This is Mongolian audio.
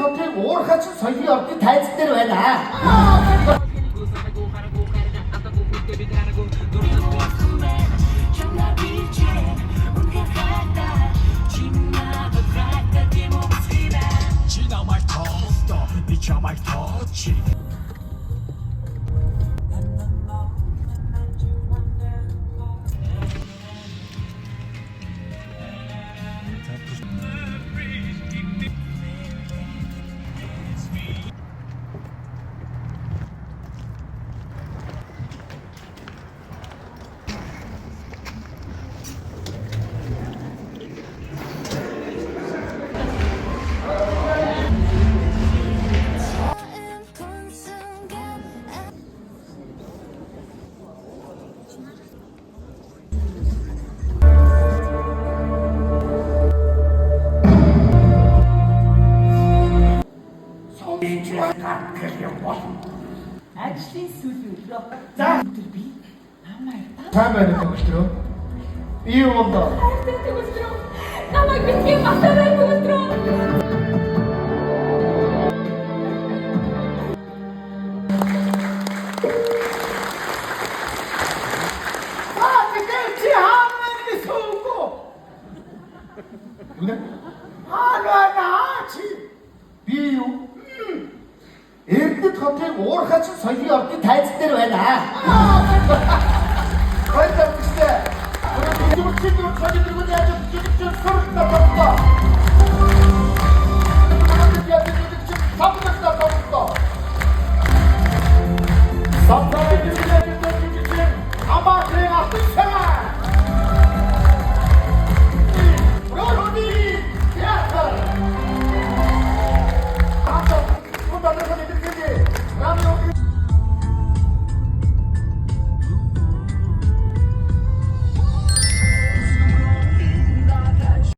хотын уурхач соёлын ордын тайз дээр байна. Ажлын сүүлийн өдрөө. За. Өдөр би намайг Сайн байна уу өстрөө? Би юу болоо? таатай өдрөө. Намайг битгий батарай өдрөө. Тэгвэл чи хаана суугүй? Үнэ? Чи би юу? Эрдэнэт хотын уурхач соёлын ордын тайз дээр байна.